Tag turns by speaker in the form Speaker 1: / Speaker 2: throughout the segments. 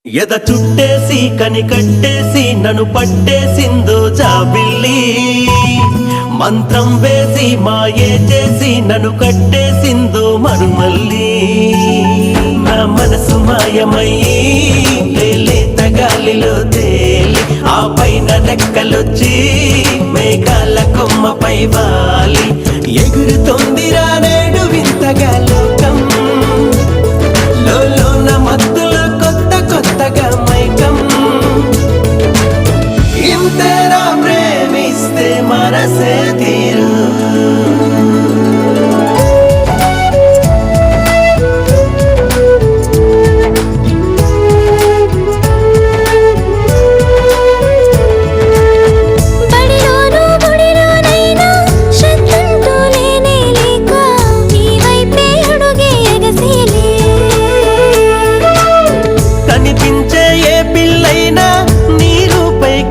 Speaker 1: ఎద చుట్టేసి కని కట్టేసి నన్ను పట్టేసిందో జాబిల్లి మంత్రం వేసి మాయే చేసి నన్ను కట్టేసిందో మరుమల్లి నా మనసు మాయమయ్యి లేలేత గాలిలో తేలి ఆ పైన రెక్కలొచ్చి మేఘాల కొమ్మపై వాలి ఎగురుతోందిరా నేడు వింతగా లోకం లోన మత్తులో కొత్త కొత్తగా మైకం ఇంతేనా ప్రేమిస్తే మనసే తీరు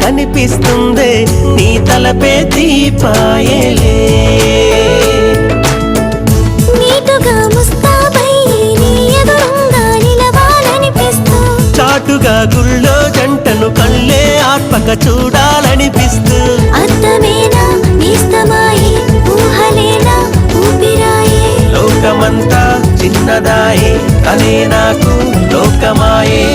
Speaker 1: కనిపిస్తుందే నీ తలపే దీపాయలే నీటుగా ముస్తాబై నీ ఎదురుగా నిలవాలనిపిస్తూ చాటుగా గుళ్ళో జంటను కళ్ళే ఆత్మక చూడాలనిపిస్తూ అర్థమేనా నిస్తమాయి ఊహలేనా ఊపిరాయే లోకమంతా చిన్నదాయే కనే నాకు లోకమాయే